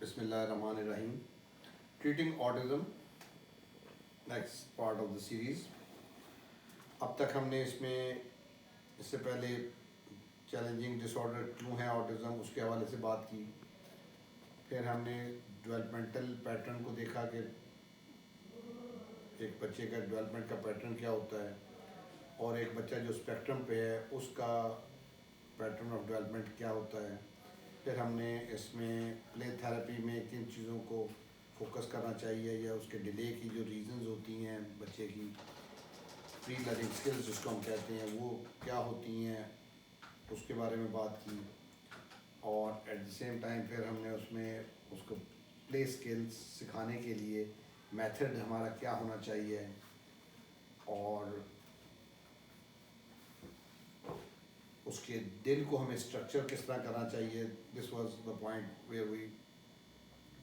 बिस्मिल्लाहिर्रहमानिर्रहीम। Treating autism, next part of the series. अब तक हमने इससे पहले चैलेंजिंग डिसऑर्डर क्यों है ऑटिज़म, उसके हवाले से बात की। फिर हमने डेवलपमेंटल पैटर्न को देखा कि एक बच्चे का डेवलपमेंट का पैटर्न क्या होता है, और एक बच्चा जो स्पेक्ट्रम पे है उसका पैटर्न ऑफ डेवलपमेंट क्या होता है। फिर हमने इसमें प्ले थेरेपी में किन चीज़ों को फोकस करना चाहिए या उसके डिले की जो रीज़न्स होती हैं, बच्चे की प्री लर्निंग स्किल्स जिसको हम कहते हैं वो क्या होती हैं, उसके बारे में बात की। और एट द सेम टाइम फिर हमने उसमें उसको प्ले स्किल्स सिखाने के लिए मेथड हमारा क्या होना चाहिए, और उसके दिन को हमें स्ट्रक्चर किस तरह करना चाहिए। This was the point where we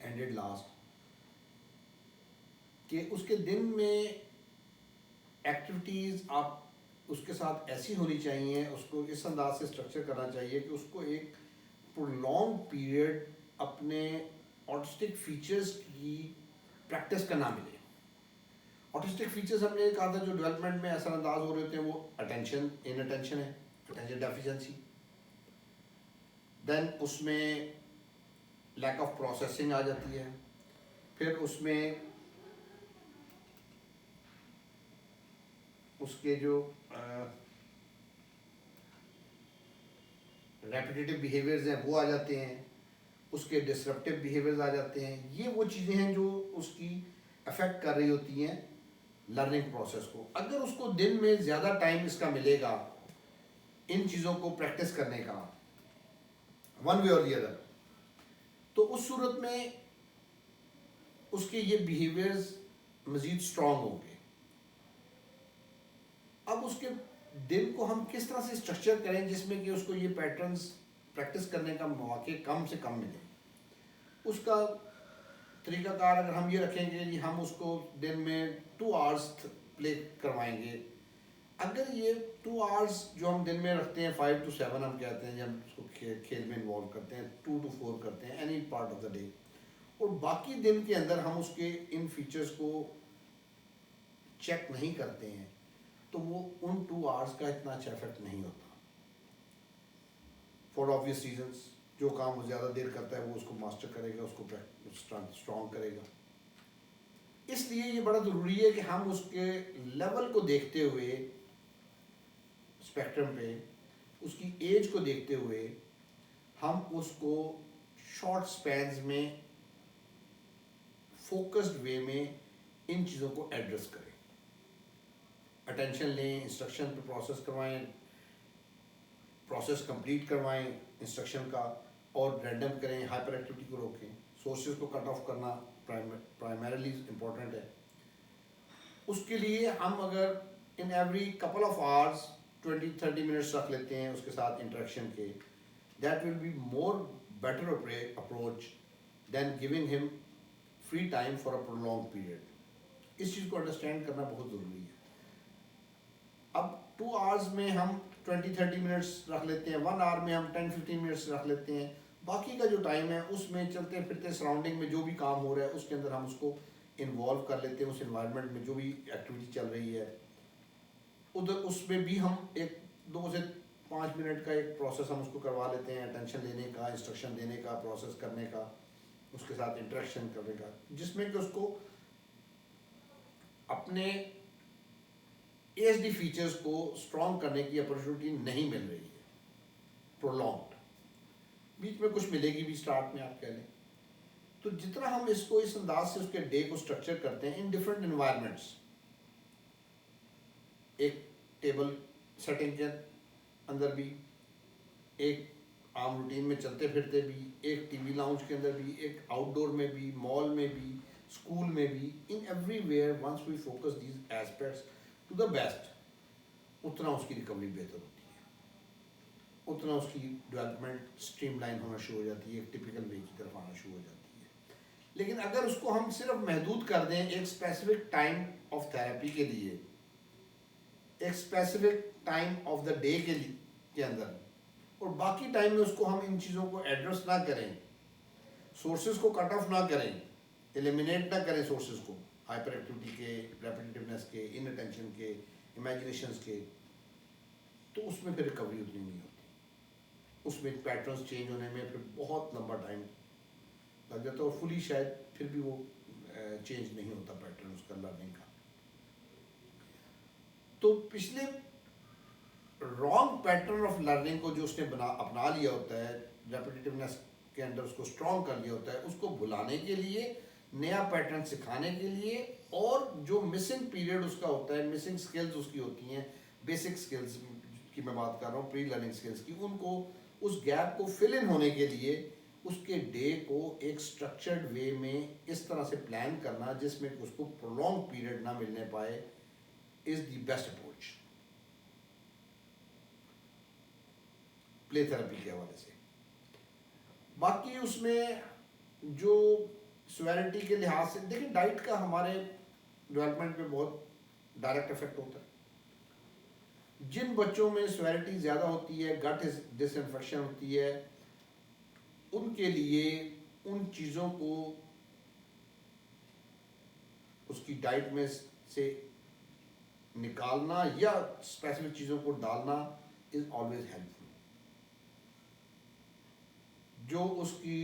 ended last, कि उसके दिन में एक्टिविटीज़ आप उसके साथ ऐसी होनी चाहिए, उसको इस अंदाज से स्ट्रक्चर करना चाहिए कि उसको एक प्रोलॉन्ग पीरियड अपने ऑटिस्टिक फीचर्स की प्रैक्टिस करना मिले। ऑटिस्टिक फीचर्स हमने कहा था जो डेवलपमेंट में असरअंदाज हो रहे होते हैं, वो अटेंशन, इनअटेंशन है, अटेंशन डेफिशिएंसी। देन उसमें लैक ऑफ प्रोसेसिंग आ जाती है। फिर उसमें उसके जो रेपिटेटिव बिहेवियर्स हैं वो आ जाते हैं, उसके डिसरप्टिव बिहेवियर्स आ जाते हैं। ये वो चीज़ें हैं जो उसकी अफेक्ट कर रही होती हैं लर्निंग प्रोसेस को। अगर उसको दिन में ज़्यादा टाइम इसका मिलेगा इन चीज़ों को प्रैक्टिस करने का, वन वे और दी अदर, तो उस सूरत में उसके ये बिहेवियर्स मज़ीद स्ट्रॉन्ग होंगे। अब उसके दिन को हम किस तरह से स्ट्रक्चर करें जिसमें कि उसको ये पैटर्न्स प्रैक्टिस करने का मौके कम से कम मिले। उसका तरीक़ाकार अगर हम ये रखेंगे कि हम उसको दिन में 2 आवर्स प्ले करवाएंगे। अगर ये 2 आवर्स जो हम दिन में रखते हैं, 5 to 7 हम कहते हैं, जब उसको खेल में इन्वॉल्व करते हैं, 2 to 4 करते हैं, any part of the day, और बाकी दिन के अंदर हम उसके इन फीचर्स को चेक नहीं करते हैं, तो वो उन 2 आवर्स का इतना अच्छा इफेक्ट नहीं होता, फॉर ऑब्वियस रीजंस। जो काम वो ज़्यादा देर करता है वो उसको मास्टर करेगा, उसको स्ट्रॉन्ग करेगा। इसलिए ये बड़ा ज़रूरी है कि हम उसके लेवल को देखते हुए, स्पेक्ट्रम पे उसकी एज को देखते हुए, हम उसको शॉर्ट स्पैन्स में फोकस्ड वे में इन चीज़ों को एड्रेस करें। अटेंशन लें, इंस्ट्रक्शन पे प्रोसेस करवाएं, प्रोसेस कंप्लीट करवाएं इंस्ट्रक्शन का, और रैंडम करें, हाइपर एक्टिविटी को रोकें, सोर्सेज को कट ऑफ करना प्राइमरीली इम्पोर्टेंट है। उसके लिए हम अगर in every couple of hours 20-30 minutes रख लेते हैं उसके साथ इंटरेक्शन के, that will be more better approach than giving him free time for a prolong period. इस चीज़ को अंडरस्टैंड करना बहुत ज़रूरी है। अब 2 आवर्स में हम 20-30 मिनट्स रख लेते हैं, 1 आवर में हम 10-15 मिनट्स रख लेते हैं। बाकी का जो टाइम है उसमें चलते फिरते सराउंडिंग में जो भी काम हो रहा है उसके अंदर हम उसको इन्वॉल्व कर लेते हैं, उस इन्वायरमेंट में जो भी एक्टिविटी चल रही है उधर, उसमें भी हम एक 2 से 5 मिनट का एक प्रोसेस हम उसको करवा लेते हैं, अटेंशन लेने का, इंस्ट्रक्शन देने का, प्रोसेस करने का, उसके साथ इंटरेक्शन करने का, जिसमें कि उसको अपने एएसडी फीचर्स को स्ट्रॉन्ग करने की अपॉर्चुनिटी नहीं मिल रही है प्रोलॉन्ग्ड। बीच में कुछ मिलेगी भी स्टार्ट में, आप कह लें। तो जितना हम इसको इस अंदाज से उसके डे को स्ट्रक्चर करते हैं इन डिफरेंट इन्वायरमेंट्स, एक टेबल सेटिंग के अंदर भी, एक आम रूटीन में चलते फिरते भी, एक टीवी लाउंज के अंदर भी, एक आउटडोर में भी, मॉल में भी, स्कूल में भी, in everywhere once we focus these aspects to the best, उतना उसकी रिकवरी बेहतर होती है, उतना उसकी डेवलपमेंट स्ट्रीमलाइन होना शुरू हो जाती है, एक टिपिकल वे की तरफ आना शुरू हो जाती है। लेकिन अगर उसको हम सिर्फ महदूद कर दें एक स्पेसिफिक टाइम ऑफ थेरेपी के लिए, एक specific time of the day के अंदर, और बाकी टाइम में उसको हम इन चीज़ों को एड्रेस ना करें, सोर्सेज को कट ऑफ ना करें, एलिमिनेट ना करें सोर्सेज को, हाइपर एक्टिविटी के, रेपिटेटिवनेस के, इनअटेंशन के, इमेजिनेशंस के, तो उसमें फिर रिकवरी उतनी नहीं होती, उसमें पैटर्न्स चेंज होने में फिर बहुत लंबा टाइम लग जाता है और फुली शायद फिर भी वो चेंज नहीं होता पैटर्न उसका लर्निंग का। तो पिछले रॉन्ग पैटर्न ऑफ लर्निंग को जो उसने अपना लिया होता है, रेपिटेटिवनेस के अंदर उसको स्ट्रॉन्ग कर लिया होता है, उसको भुलाने के लिए, नया पैटर्न सिखाने के लिए, और जो मिसिंग पीरियड उसका होता है, मिसिंग स्किल्स उसकी होती हैं, बेसिक स्किल्स की मैं बात कर रहा हूँ, प्री लर्निंग स्किल्स की, उनको उस गैप को फिल इन होने के लिए उसके डे को एक स्ट्रक्चर्ड वे में इस तरह से प्लान करना जिसमें उसको प्रोलॉन्ग पीरियड ना मिलने पाए, is the best approach play therapy के हवाले से। बाकी उसमें जो सिवियरिटी के लिहाज से देखिए, डाइट का हमारे डेवलपमेंट पे बहुत डायरेक्ट इफेक्ट होता है। जिन बच्चों में सिवियरिटी ज़्यादा होती है, गट डिसइंफेक्शन होती है, उनके लिए उन चीज़ों को उसकी डाइट में से निकालना या स्पेसिफिक चीज़ों को डालना इज़ ऑलवेज हेल्पफुल। जो उसकी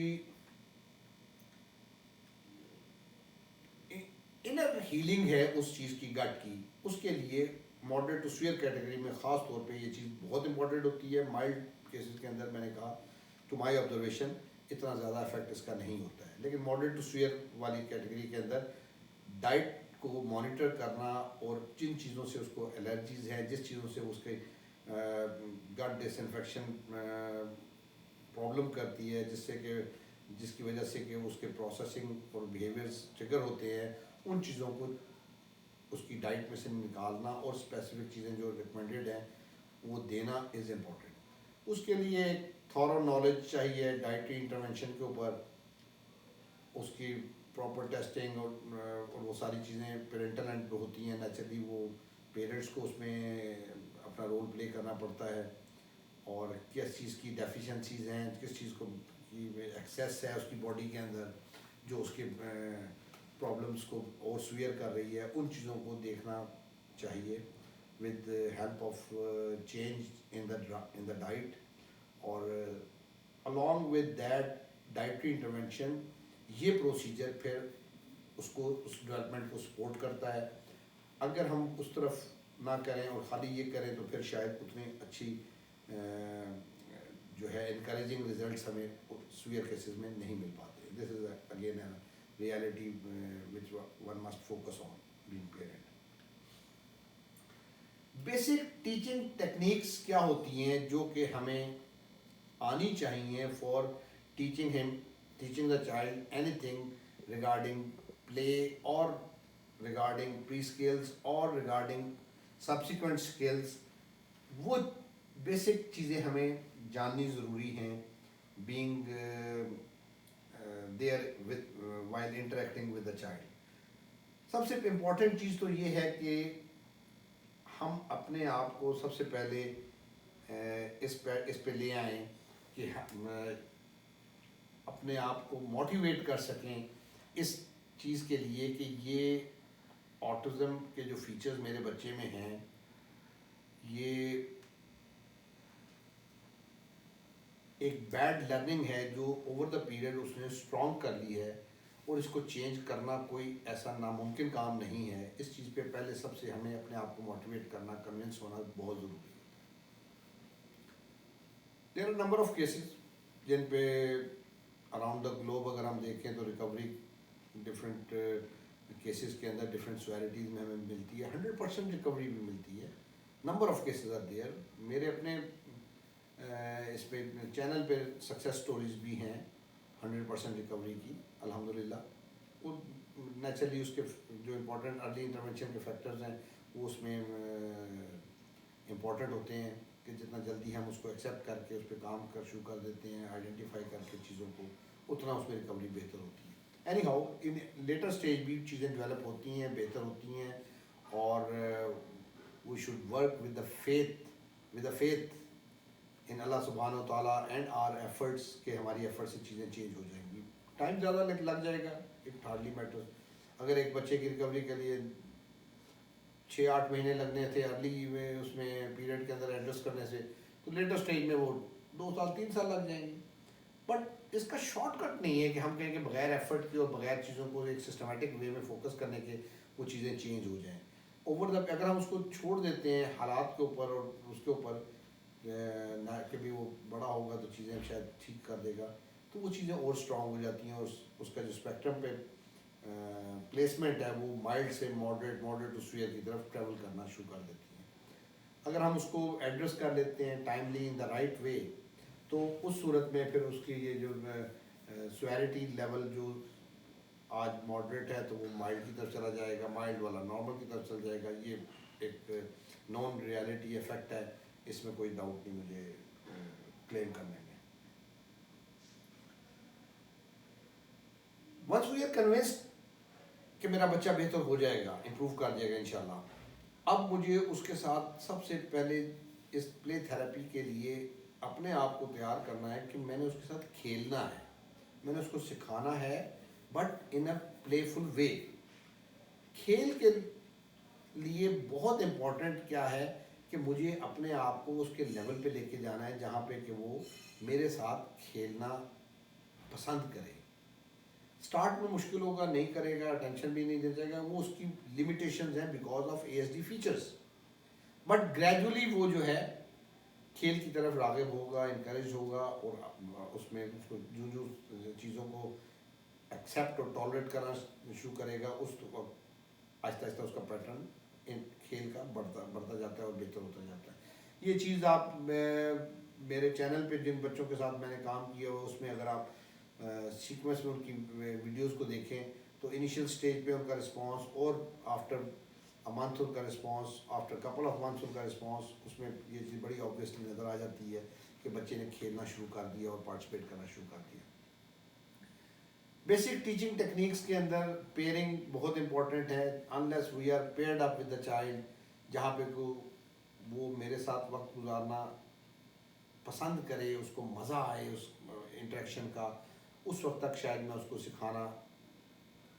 इनर हीलिंग है उस चीज़ की, गट की, उसके लिए मॉडरेट टू सीवियर कैटेगरी में ख़ास तौर पे ये चीज़ बहुत इंपॉर्टेंट होती है। माइल्ड केसेस के अंदर मैंने कहा, टू माय ऑब्जर्वेशन, इतना ज़्यादा इफेक्ट इसका नहीं होता है, लेकिन मॉडरेट टू सीवियर वाली कैटेगरी के अंदर डाइट को मॉनिटर करना और जिन चीज़ों से उसको एलर्जीज़ हैं, जिस चीज़ों से उसके गट डिसइंफेक्शन प्रॉब्लम करती है, जिसकी वजह से कि उसके प्रोसेसिंग और बिहेवियर्स ट्रिगर होते हैं, उन चीज़ों को उसकी डाइट में से निकालना और स्पेसिफिक चीज़ें जो रिकमेंडेड हैं वो देना इज़ इम्पॉर्टेंट। उसके लिए थॉरो नॉलेज चाहिए डाइटरी इंटरवेंशन के ऊपर, उसकी प्रॉपर टेस्टिंग और वो सारी चीज़ें पेरेंटल एंड पे होती हैं। नेचुरली वो पेरेंट्स को उसमें अपना रोल प्ले करना पड़ता है, और किस चीज़ की डेफिशिएंसीज हैं, किस चीज़ को की एक्सेस है उसकी बॉडी के अंदर जो उसके प्रॉब्लम्स को और सीवियर कर रही है, उन चीज़ों को देखना चाहिए with help of change in the diet. और along with that dietary intervention, ये प्रोसीजर फिर उसको उस डेवलपमेंट को सपोर्ट करता है। अगर हम उस तरफ ना करें और ख़ाली ये करें तो फिर शायद उतनी अच्छी जो है इनकरेजिंग रिजल्ट्स हमें सीवियर केसेस में नहीं मिल पाते। This is again a reality which one must focus on being parent. Basic teaching techniques क्या होती हैं जो कि हमें आनी चाहिए for teaching the child anything regarding play और रिगार्डिंग प्री स्किल्स और रिगार्डिंग सब्सिक्वेंट स्किल्स। वो बेसिक चीज़ें हमें जाननी ज़रूरी हैं being there with while interacting with the child. सबसे इम्पॉर्टेंट चीज़ तो ये है कि हम अपने आप को सबसे पहले इस पे ले आएँ कि अपने आप को मोटिवेट कर सकें इस चीज़ के लिए कि ये ऑटिज़म के जो फीचर्स मेरे बच्चे में हैं, ये एक बैड लर्निंग है जो ओवर द पीरियड उसने स्ट्रॉन्ग कर ली है, और इसको चेंज करना कोई ऐसा नामुमकिन काम नहीं है। इस चीज़ पे पहले सबसे हमें अपने आप को मोटिवेट करना, कन्विंस होना बहुत ज़रूरी है। There are number of cases जिन पे अराउंड द ग्लोब अगर हम देखें तो रिकवरी डिफरेंट केसेस के अंदर डिफरेंट सिवियरिटीज़ में हमें मिलती है, 100% रिकवरी भी मिलती है। Number of cases are there. मेरे अपने इस पे चैनल पे सक्सेस स्टोरीज भी हैं 100% रिकवरी की, अल्हम्दुलिल्लाह। वो नेचुरली उसके जो इम्पोर्टेंट अर्ली इंटरवेंशन के फैक्टर्स हैं वो उसमें इम्पोर्टेंट होते हैं कि जितना जल्दी हम उसको एक्सेप्ट करके उस पर काम शुरू कर देते हैं, आइडेंटिफाई करके चीज़ों को, उतना उसमें रिकवरी बेहतर होती है। Anyhow in later stage भी चीज़ें डेवलप होती हैं, बेहतर होती हैं, और we should work with the faith in Allah सुब्हानहू व तआला एंड आवर एफर्ट्स के हमारी एफर्ट्स से चीज़ें चेंज हो जाएंगी। टाइम ज़्यादा लग जाएगा, इट हार्डली मैटर्स। अगर एक बच्चे की रिकवरी के लिए 6-8 महीने लगने थे अर्ली में उसमें पीरियड के अंदर एडजस्ट करने से, तो लेटर स्टेज में वो 2 साल 3 साल लग जाएंगे। बट इसका शॉर्टकट नहीं है कि हम कहें कि बगैर एफर्ट के और बगैर चीज़ों को एक सिस्टमेटिक वे में फोकस करने के वो चीज़ें चेंज हो जाएं। ओवर द अगर हम उसको छोड़ देते हैं हालात के ऊपर और उसके ऊपर ना कि भी वो बड़ा होगा तो चीज़ें शायद ठीक कर देगा, तो वो चीज़ें और स्ट्रॉन्ग हो जाती हैं और उसका जो स्पेक्ट्रम पे प्लेसमेंट है वो माइल्ड से मॉडरेट टू सीवियर की तरफ ट्रेवल करना शुरू कर देती हैं। अगर हम उसको एड्रेस कर लेते हैं timely in the right way, तो उस सूरत में फिर उसकी ये जो सीवियरिटी लेवल जो आज मॉडरेट है तो वो माइल्ड की तरफ चला जाएगा, माइल्ड वाला नॉर्मल की तरफ चला जाएगा। ये एक नॉन रियलिटी इफेक्ट है, इसमें कोई डाउट नहीं मुझे क्लेम करने में। वंस वी आर कन्विंस्ड कि मेरा बच्चा बेहतर हो जाएगा, इम्प्रूव कर जाएगा इंशाल्लाह, अब मुझे उसके साथ सबसे पहले इस प्ले थेरेपी के लिए अपने आप को तैयार करना है कि मैंने उसके साथ खेलना है, मैंने उसको सिखाना है, बट इन अ प्लेफुल वे। खेल के लिए बहुत इम्पोर्टेंट क्या है कि मुझे अपने आप को उसके लेवल पे लेके जाना है जहाँ पे कि वो मेरे साथ खेलना पसंद करे। स्टार्ट में मुश्किल होगा, नहीं करेगा, टेंशन भी नहीं दे जाएगा, वो उसकी लिमिटेशंस हैं because of ASD features. But gradually वो जो है खेल की तरफ राग़िब होगा, इनकरेज होगा और उसमें उसको जो जो चीज़ों को एक्सेप्ट और टॉलरेट करना शुरू करेगा, उस आहिस्ता आहिस्ता उसका पैटर्न इन खेल का बढ़ता जाता है और बेहतर होता जाता है। ये चीज़ आप मेरे चैनल पे जिन बच्चों के साथ मैंने काम किया हो उसमें अगर आप सीक्वेंस में उनकी वीडियोस को देखें तो इनिशियल स्टेज पे उनका रिस्पांस और आफ्टर अ मंथ उनका response, after couple of months उनका रिस्पांस, उसमें ये चीज़ बड़ी ऑब्वियसली नज़र आ जाती है कि बच्चे ने खेलना शुरू कर दिया और पार्टिसिपेट करना शुरू कर दिया। बेसिक टीचिंग टेक्निक्स के अंदर पेयरिंग बहुत इंपॉर्टेंट है। Unless we are paired up with the child, जहाँ पे को वो मेरे साथ वक्त गुजारना पसंद करे, उसको मज़ा आए उस इंटरेक्शन का, उस वक्त तक शायद मैं उसको सिखाना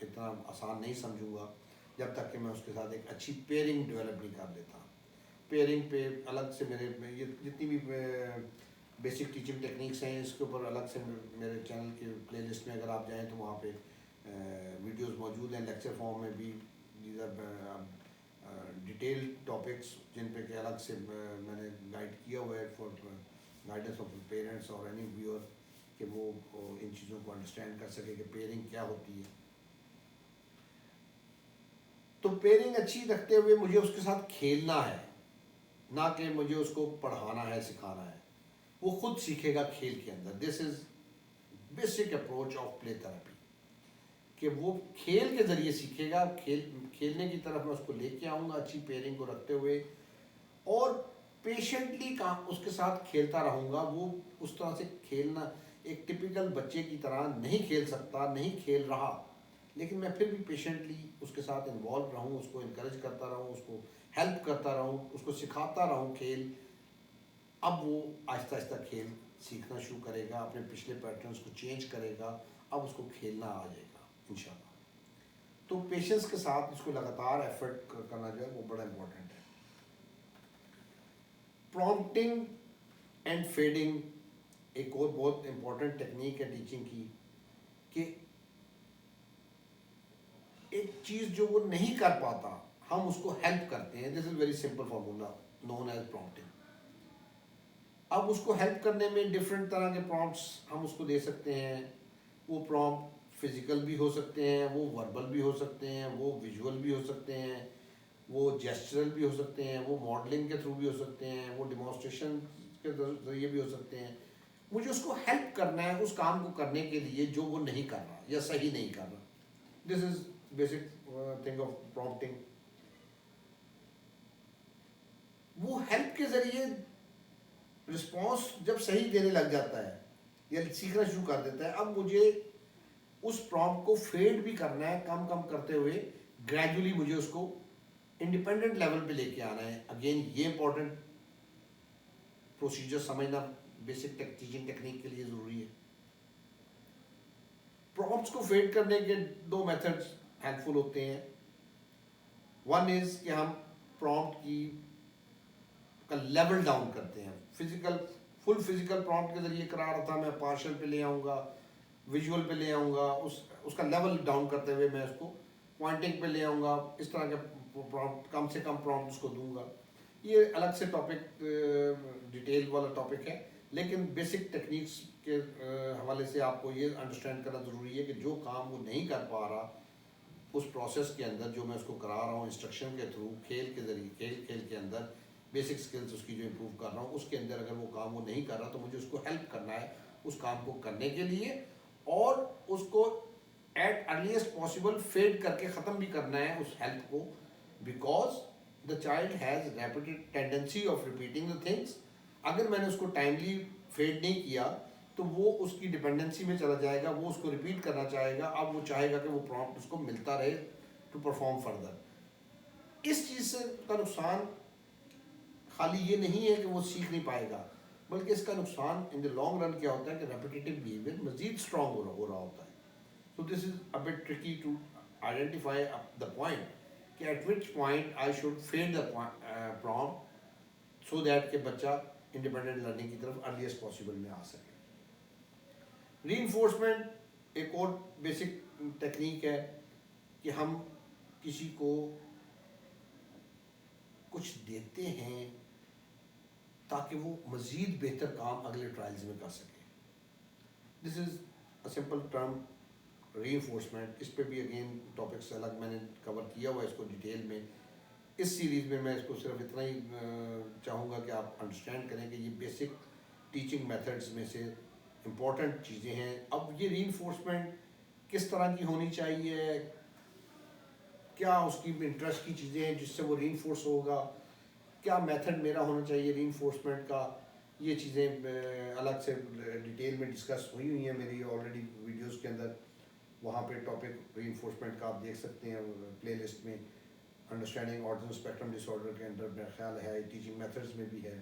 इतना आसान नहीं समझूंगा जब तक कि मैं उसके साथ एक अच्छी पेयरिंग डेवलप नहीं कर लेता। पेयरिंग पे अलग से मेरे ये जितनी भी बेसिक टीचिंग टेक्निक्स हैं इसके ऊपर अलग से मेरे चैनल के प्लेलिस्ट में अगर आप जाएं तो वहाँ पे वीडियोस मौजूद हैं लेक्चर फॉर्म में भी। दीज आर डिटेल्ड टॉपिक्स जिन पे कि अलग से मैंने गाइड किया हुआ है फॉर गाइडेंस ऑफ पेरेंट्स और एनी व्यूअर कि वो इन चीज़ों को अंडरस्टैंड कर सके कि पेयरिंग क्या होती है। तो पेयरिंग अच्छी रखते हुए मुझे उसके साथ खेलना है, ना कि मुझे उसको पढ़ाना है, सिखाना है। वो खुद सीखेगा खेल के अंदर। This is basic approach of play therapy कि वो खेल के ज़रिए सीखेगा। खेलने की तरफ मैं उसको लेके आऊँगा अच्छी पेयरिंग को रखते हुए और पेशेंटली उसके साथ खेलता रहूँगा। वो उस तरह से खेलना एक टिपिकल बच्चे की तरह नहीं खेल सकता, नहीं खेल रहा, लेकिन मैं फिर भी पेशेंटली उसके साथ इन्वॉल्व रहूँ, उसको इनकरेज करता रहूँ, उसको हेल्प करता रहूँ, उसको सिखाता रहूँ खेल। अब वो आहिस्ता आहिस्ता खेल सीखना शुरू करेगा, अपने पिछले पैटर्न्स को चेंज करेगा, अब उसको खेलना आ जाएगा इंशाल्लाह। तो पेशेंस के साथ इसको लगातार एफर्ट करना जो है वो बड़ा इम्पोर्टेंट है। प्रॉम्प्टिंग एंड फेडिंग एक और बहुत इम्पोर्टेंट टेक्निक है टीचिंग की कि एक चीज़ जो वो नहीं कर पाता हम उसको हेल्प करते हैं। This is very simple formula known as prompting. अब उसको हेल्प करने में डिफरेंट तरह के प्रॉम्प्ट्स हम उसको दे सकते हैं। वो प्रॉम्प्ट फिजिकल भी हो सकते हैं, वो वर्बल भी हो सकते हैं, वो विजुअल भी हो सकते हैं, वो जेस्चरल भी हो सकते हैं, वो मॉडलिंग के थ्रू भी हो सकते हैं, वो डिमॉन्स्ट्रेशन के जरिए भी हो सकते हैं। मुझे उसको हेल्प करना है उस काम को करने के लिए जो वो नहीं कर रहा या सही नहीं कर रहा। This is basic thing of prompting. वो हेल्प के जरिए रिस्पॉन्स जब सही देने लग जाता है या सीखना शुरू कर देता है, अब मुझे उस प्रॉम्प्ट को फेड भी करना है, कम कम करते हुए ग्रेजुअली मुझे उसको इंडिपेंडेंट लेवल पे लेके आना है। अगेन ये इंपॉर्टेंट प्रोसीजर समझना बेसिक टीचिंग टेक्निक के लिए ज़रूरी है। प्रॉम्प्ट्स को फेड करने के दो मेथड्स हेल्पफुल होते हैं। वन इज़ कि हम प्रॉम्प्ट की का लेवल डाउन करते हैं। फुल फिजिकल प्रॉम्प्ट के ज़रिए करा रहा था, मैं पार्शल पे ले आऊँगा, विजुअल पे ले आऊँगा, उसका लेवल डाउन करते हुए मैं उसको पॉइंटिंग पे ले आऊँगा, इस तरह के प्रॉम्प्ट, कम से कम प्रॉम्प्ट उसको दूंगा। ये अलग से टॉपिक, डिटेल वाला टॉपिक है, लेकिन बेसिक टेक्निक्स के हवाले से आपको ये अंडरस्टैंड करना ज़रूरी है कि जो काम वो नहीं कर पा रहा उस प्रोसेस के अंदर, जो मैं उसको करा रहा हूँ इंस्ट्रक्शन के थ्रू, खेल के ज़रिए, खेल के अंदर बेसिक स्किल्स उसकी जो इम्प्रूव कर रहा हूँ, उसके अंदर अगर वो काम वो नहीं कर रहा तो मुझे उसको हेल्प करना है उस काम को करने के लिए, और उसको एट अर्लीस्ट पॉसिबल फेड करके ख़त्म भी करना है उस हेल्प को, because the child has repeated tendency of repeating the things. अगर मैंने उसको टाइमली फेड नहीं किया तो वो उसकी डिपेंडेंसी में चला जाएगा, वो उसको रिपीट करना चाहेगा, अब वो चाहेगा कि वो प्रॉम्प्ट उसको मिलता रहे टू परफॉर्म फर्दर। इस चीज़ से का नुकसान खाली ये नहीं है कि वो सीख नहीं पाएगा, बल्कि इसका नुकसान इन द लॉन्ग रन क्या होता है कि रेपिटेटिव बिहेवियर मजीद स्ट्रॉन्ग हो रहा होता है। So this is a bit tricky to identify the point कि at which point I should fade the prompt so that कि बच्चा इंडिपेंडेंट लर्निंग की तरफ अर्लीस्ट पॉसिबल में आ सके। रीइंफोर्समेंट एक और बेसिक टेक्निक है कि हम किसी को कुछ देते हैं ताकि वो मज़ीद बेहतर काम अगले ट्रायल्स में कर सके। This is a simple term reinforcement. इस पे भी अगेन टॉपिक्स अलग मैंने कवर किया हुआ है इसको डिटेल में। इस सीरीज़ में मैं इसको सिर्फ इतना ही चाहूँगा कि आप अंडरस्टैंड करें कि ये बेसिक टीचिंग मेथड्स में से इम्पॉर्टेंट चीज़ें हैं। अब ये रीइंफोर्समेंट किस तरह की होनी चाहिए, क्या उसकी इंटरेस्ट की चीज़ें हैं जिससे वो रीइंफोर्स होगा, क्या मेथड मेरा होना चाहिए रीइंफोर्समेंट का, ये चीज़ें अलग से डिटेल में डिस्कस हुई हैं मेरी ऑलरेडी वीडियोस के अंदर। वहाँ पे टॉपिक रीइंफोर्समेंट का आप देख सकते हैं प्लेलिस्ट में। अंडरस्टैंडिंग ऑटिज्म स्पेक्ट्रम डिसऑर्डर के अंदर मेरा ख्याल है, टीचिंग मेथड्स में भी है,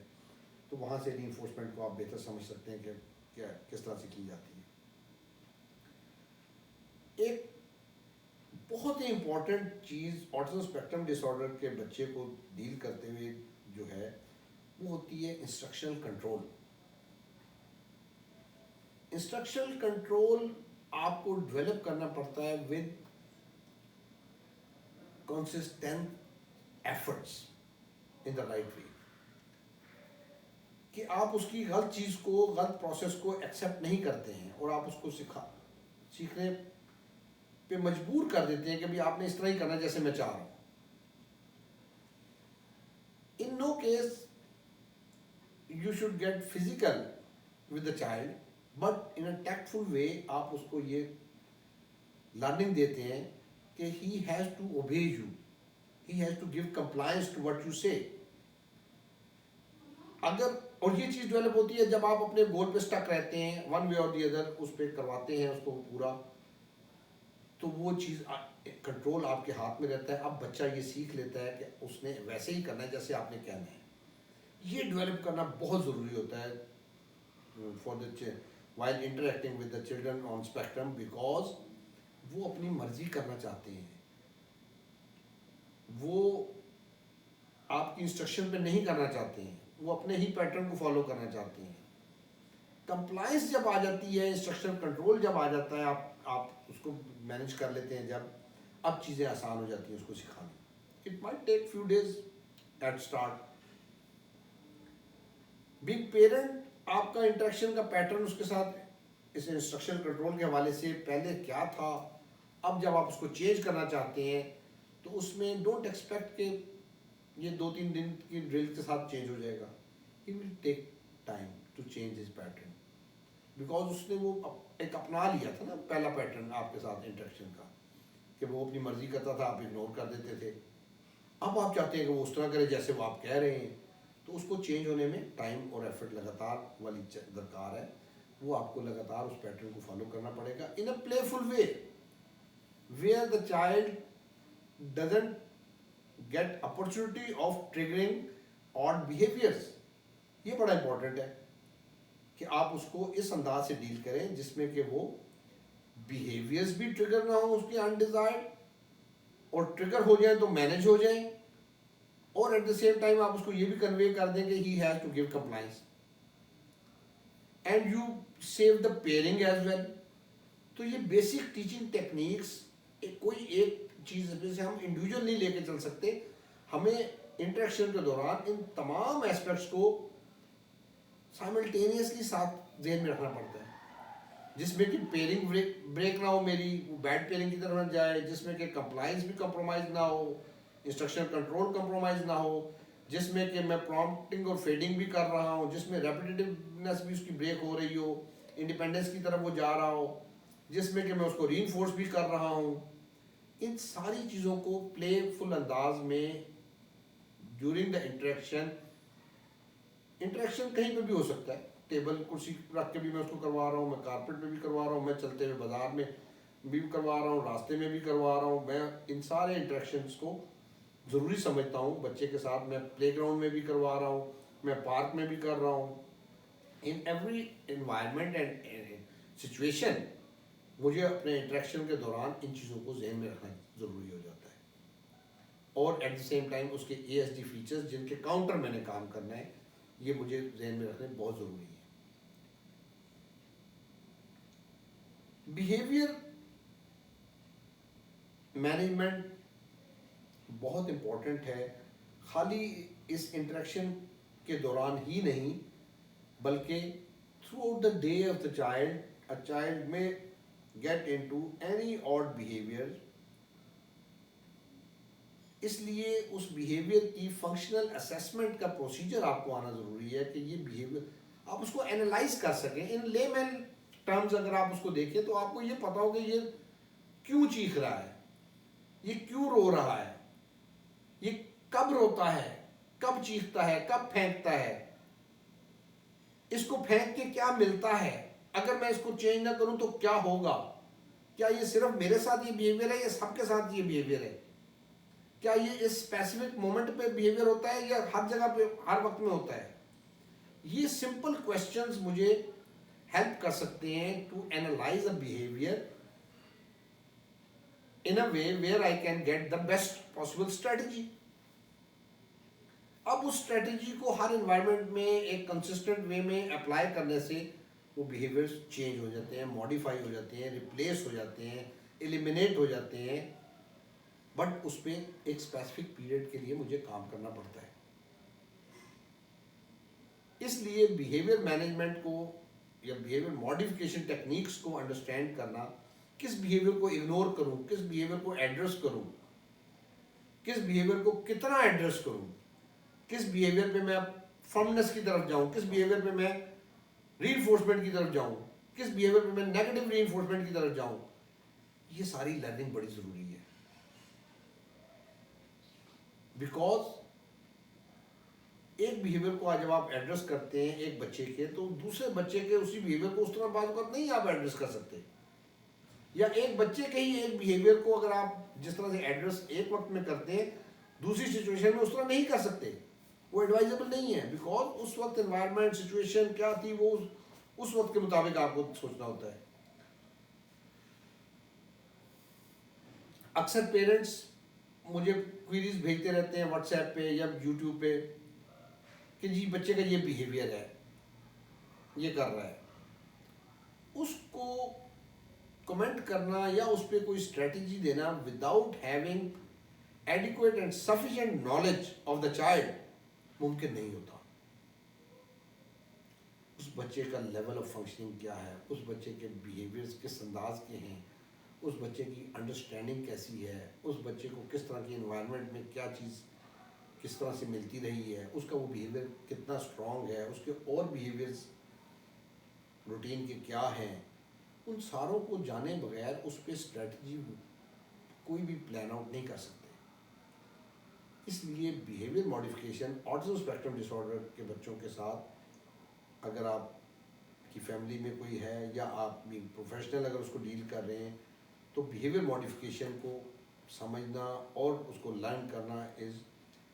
तो वहाँ से रीइंफोर्समेंट को आप बेहतर समझ सकते हैं कि क्या किस तरह से की जाती है। एक बहुत ही इम्पॉर्टेंट चीज़ ऑटिज्म स्पेक्ट्रम डिसऑर्डर के बच्चे को डील करते हुए जो है वो होती है इंस्ट्रक्शनल कंट्रोल। इंस्ट्रक्शनल कंट्रोल आपको डेवलप करना पड़ता है with consistent efforts in the right way, कि आप उसकी गलत चीज़ को, गलत प्रोसेस को एक्सेप्ट नहीं करते हैं और आप उसको सीखने पे मजबूर कर देते हैं कि भाई आपने इस तरह ही करना जैसे मैं चाह रहा हूँ। In no case you should get physical with the child, but in a tactful way आप उसको ये learning देते हैं कि he has to obey you, he has to give compliance to what you say। अगर और ये चीज़ डेवलप होती है जब आप अपने गोल पे स्टक रहते हैं, वन वे और दी अदर उस पर करवाते हैं उसको पूरा, तो वो चीज़ कंट्रोल आपके हाथ में रहता है। अब बच्चा ये सीख लेता है कि उसने वैसे ही करना है जैसे आपने कहना है। ये डेवलप करना बहुत ज़रूरी होता है for the while interacting with the children on spectrum, because वो अपनी मर्जी करना चाहते हैं, वो आपकी इंस्ट्रक्शन पे नहीं करना चाहते हैं, वो अपने ही पैटर्न को फॉलो करना चाहते हैं। कंप्लायंस जब आ जाती है, इंस्ट्रक्शन कंट्रोल जब आ जाता है, आप उसको मैनेज कर लेते हैं, जब अब चीज़ें आसान हो जाती हैं उसको सिखानी। It might take few days at start. Big parent, आपका इंटरेक्शन का पैटर्न उसके साथ इस इंस्ट्रक्शन कंट्रोल के हवाले से पहले क्या था, अब जब आप उसको चेंज करना चाहते हैं तो उसमें डोंट एक्सपेक्ट कि ये 2-3 दिन की ड्रिल के साथ चेंज हो जाएगा। He will take time to change his pattern, because उसने वो एक अपना लिया था ना पहला पैटर्न आपके साथ इंटरेक्शन का, कि वो अपनी मर्जी करता था, आप इग्नोर कर देते थे। अब आप चाहते हैं कि वो उस तरह करे जैसे वो आप कह रहे हैं, तो उसको चेंज होने में टाइम और एफर्ट लगातार वाली दरकार है। वो आपको लगातार उस पैटर्न को फॉलो करना पड़ेगा in a playful way, where the child doesn't get opportunity of triggering odd behaviours. ये बड़ा इंपॉर्टेंट है कि आप उसको इस अंदाज से डील करें जिसमें कि वो बिहेवियर्स भी ट्रिगर ना हो उसके अनडिजायर्ड, और ट्रिगर हो जाए तो मैनेज हो जाए, और एट द सेम टाइम आप उसको ये भी कन्वे कर दें कि he has to give compliance, and you save the pairing as well. तो ये बेसिक टीचिंग टेक्निक्स, कोई एक चीज़ जैसे हम इंडिविजुअल नहीं लेके चल सकते, हमें इंटरेक्शन के दौरान इन तमाम एस्पेक्ट्स को साइमल्टेनियसली साथ ध्यान में रखना पड़ता है, जिसमें कि पेयरिंग ब्रेक ना हो मेरी, बैड पेयरिंग की तरफ न जाए, जिसमें कि कंप्लाइंस भी कंप्रोमाइज़ ना हो, इंस्ट्रक्शन कंट्रोल कंप्रोमाइज़ ना हो, जिसमें कि मैं प्रॉम्प्टिंग और फेडिंग भी कर रहा हूँ, जिसमें रेपिटेटिवनेस भी उसकी ब्रेक हो रही हो, इंडिपेंडेंस की तरफ वो जा रहा हो, जिसमें कि मैं उसको रीइंफोर्स भी कर रहा हूँ। इन सारी चीज़ों को प्लेफुल अंदाज में ड्यूरिंग द इंटरेक्शन, इंटरेक्शन कहीं पे भी हो सकता है, टेबल कुर्सी रख के भी मैं उसको करवा रहा हूँ, मैं कारपेट पे भी करवा रहा हूँ, मैं चलते हुए बाजार में भी करवा रहा हूँ, रास्ते में भी करवा रहा हूँ, मैं इन सारे इंटरेक्शंस को ज़रूरी समझता हूँ। बच्चे के साथ मैं प्लेग्राउंड में भी करवा रहा हूँ, मैं पार्क में भी कर रहा हूँ। In every environment and situation मुझे अपने इंटरेक्शन के दौरान इन चीज़ों को जहन में रखना ज़रूरी हो जाता है, और एट द सेम टाइम उसके ASD फीचर्स जिनके काउंटर मैंने काम करना है, ये मुझे जहन में रखने बहुत ज़रूरी है। बिहेवियर मैनेजमेंट बहुत इम्पोर्टेंट है, खाली इस इंटरेक्शन के दौरान ही नहीं बल्कि throughout the day of the child, a child में get into any odd behaviour. इसलिए उस बिहेवियर की फंक्शनल असेसमेंट का प्रोसीजर आपको आना ज़रूरी है कि ये बिहेवियर आप उसको एनालाइज कर सकें इन लेमैन टर्म्स। अगर आप उसको देखें तो आपको ये पता हो कि ये क्यों चीख रहा है, ये क्यों रो रहा है, ये कब रोता है, कब चीखता है, कब फेंकता है, इसको फेंक के क्या मिलता है, अगर मैं इसको चेंज ना करूं तो क्या होगा, क्या ये सिर्फ मेरे साथ ये बिहेवियर है या सबके साथ ये बिहेवियर है, क्या ये इस स्पेसिफिक मोमेंट पे बिहेवियर होता है या हर जगह पे हर वक्त में होता है। ये सिंपल क्वेश्चंस मुझे हेल्प कर सकते हैं to analyse a behaviour in a way where I can get the best possible strategy। अब उस स्ट्रेटजी को हर इन्वायरमेंट में एक कंसिस्टेंट वे में अप्लाई करने से वो बिहेवियर्स चेंज हो जाते हैं, मॉडिफाई हो जाते हैं, रिप्लेस हो जाते हैं, एलिमिनेट हो जाते हैं, बट उस पर एक स्पेसिफिक पीरियड के लिए मुझे काम करना पड़ता है। इसलिए बिहेवियर मैनेजमेंट को या बिहेवियर मॉडिफिकेशन टेक्निक्स को अंडरस्टैंड करना, किस बिहेवियर को इग्नोर करूं, किस बिहेवियर को एड्रेस करूं, किस बिहेवियर को कितना एड्रेस करूं, किस बिहेवियर पे मैं फर्मनेस की तरफ जाऊं, किस बिहेवियर पे मैं रीइंफोर्समेंट की तरफ जाऊं, किस बिहेवियर पे मैं नेगेटिव रीइंफोर्समेंट की तरफ जाऊं, ये सारी लर्निंग बड़ी ज़रूरी है। बिकॉज एक बिहेवियर को आज जब आप एड्रेस करते हैं एक बच्चे के, तो दूसरे बच्चे के उसी बिहेवियर को उस तरह बात नहीं आप एड्रेस कर सकते, या एक बच्चे के ही एक बिहेवियर को अगर आप जिस तरह से एड्रेस एक वक्त में करते हैं दूसरी सिचुएशन में उस तरह नहीं कर सकते, वो एडवाइजेबल नहीं है। बिकॉज उस वक्त एनवायरनमेंट सिचुएशन क्या थी वो उस वक्त के मुताबिक आपको सोचना होता है। अक्सर पेरेंट्स मुझे क्वेरीज भेजते रहते हैं व्हाट्सएप पे या यूट्यूब पे कि जी बच्चे का ये बिहेवियर है, ये कर रहा है, उसको कमेंट करना या उस पर कोई स्ट्रेटजी देना without having adequate and sufficient knowledge of the child मुमकिन नहीं होता। उस बच्चे का लेवल ऑफ फंक्शनिंग क्या है, उस बच्चे के बिहेवियर्स किस अंदाज के हैं, उस बच्चे की अंडरस्टैंडिंग कैसी है, उस बच्चे को किस तरह की इन्वायरमेंट में क्या चीज़ किस तरह से मिलती रही है, उसका वो बिहेवियर कितना स्ट्रॉन्ग है, उसके और बिहेवियर्स रूटीन के क्या हैं, उन सारों को जाने बगैर उस पर स्ट्रेटजी कोई भी प्लान आउट नहीं कर सकते। इसलिए behaviour modification autism spectrum disorder के बच्चों के साथ अगर आप की फैमिली में कोई है या आप प्रोफेशनल अगर उसको डील कर रहे हैं तो बिहेवियर मॉडिफिकेशन को समझना और उसको लर्न करना is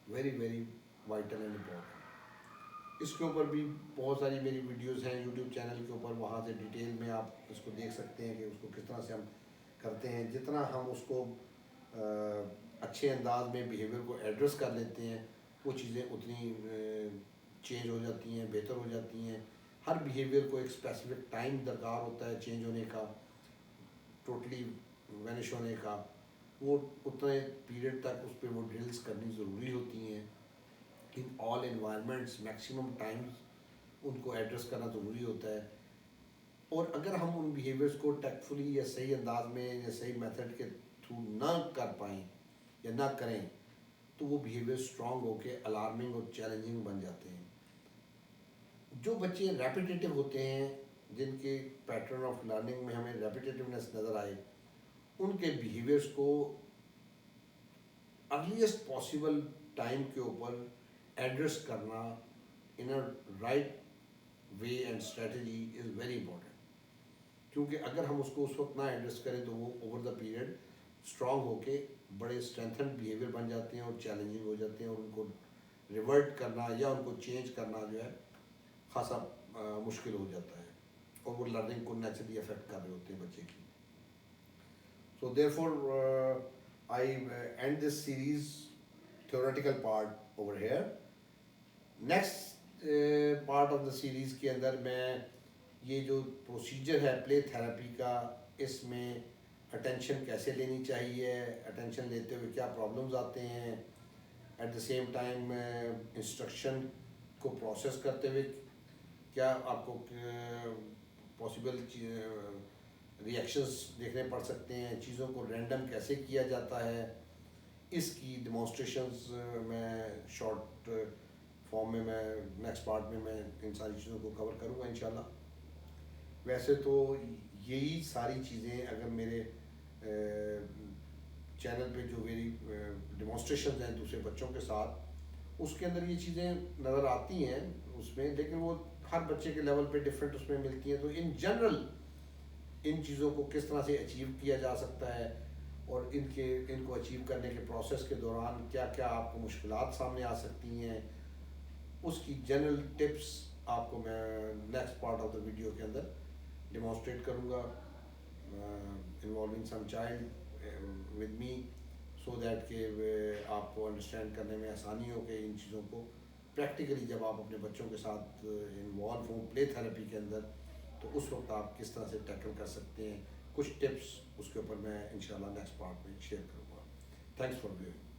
very very vital and important. इसके ऊपर भी बहुत सारी मेरी वीडियोस हैं यूट्यूब चैनल के ऊपर, वहाँ से डिटेल में आप इसको देख सकते हैं कि उसको किस तरह से हम करते हैं। जितना हम उसको अच्छे अंदाज में बिहेवियर को एड्रेस कर लेते हैं, वो चीज़ें उतनी चेंज हो जाती हैं, बेहतर हो जाती हैं। हर बिहेवियर को एक स्पेसिफिक टाइम दरकार होता है चेंज होने का, टोटली वैनिश होने का। वो उतने पीरियड तक उस पर वो ड्रिल्स करनी ज़रूरी होती हैं। In all environments maximum times उनको एड्रेस करना ज़रूरी होता है। और अगर हम उन बिहेवियर्स को टैक्टफुली या सही अंदाज में या सही मेथड के थ्रू ना कर पाएँ या ना करें, तो वो बिहेवियर स्ट्रॉन्ग होके अलार्मिंग और चैलेंजिंग बन जाते हैं। जो बच्चे रेपिटेटिव होते हैं, जिनके पैटर्न ऑफ लर्निंग में हमें रेपिटेटिवनेस नज़र आए, उनके बिहेवियर्स को अर्लीस्ट पॉसिबल टाइम के ऊपर एड्रेस करना in a right way and strategy is very important. क्योंकि अगर हम उसको उस वक्त ना एड्रेस करें तो वो ओवर द पीरियड स्ट्रॉन्ग होके बड़े स्ट्रेंथन बिहेवियर बन जाते हैं और चैलेंजिंग हो जाते हैं, और उनको रिवर्ट करना या उनको चेंज करना जो है खासा मुश्किल हो जाता है, और वो लर्निंग को नेचुरली अफेक्ट कर रहे होते हैं बच्चे की। So therefore I and this series theoretical part over here. Next part of the series के अंदर मैं ये जो प्रोसीजर है प्ले थेरेपी का, इसमें अटेंशन कैसे लेनी चाहिए, अटेंशन लेते हुए क्या प्रॉब्लम्स आते हैं, at the same time instruction को प्रोसेस करते हुए क्या आपको पॉसिबल रिएक्शंस देखने पड़ सकते हैं, चीज़ों को रैंडम कैसे किया जाता है, इसकी डेमोन्स्ट्रेशंस मैं शॉर्ट फॉर्म में मैं नेक्स्ट पार्ट में मैं इन सारी चीज़ों को कवर करूँगा इंशाल्लाह। वैसे तो यही सारी चीज़ें अगर मेरे चैनल पे जो मेरी डेमोन्स्ट्रेशंस हैं दूसरे बच्चों के साथ, उसके अंदर ये चीज़ें नज़र आती हैं उसमें, लेकिन वो हर बच्चे के लेवल पे डिफरेंट उसमें मिलती हैं। तो इन जनरल इन चीज़ों को किस तरह से अचीव किया जा सकता है, और इनको अचीव करने के प्रोसेस के दौरान क्या क्या आपको मुश्किलात सामने आ सकती हैं, उसकी जनरल टिप्स आपको मैं next part of the video के अंदर डेमोन्स्ट्रेट करूँगा, involving some child with me, so that कि आपको अंडरस्टैंड करने में आसानी हो कि इन चीज़ों को प्रैक्टिकली जब आप अपने बच्चों के साथ इन्वॉल्व हों प्ले थेरेपी के अंदर, तो उस वक्त आप किस तरह से टैकल कर सकते हैं। कुछ टिप्स उसके ऊपर मैं इंशाल्लाह नेक्स्ट पार्ट में शेयर करूँगा। Thanks for viewing.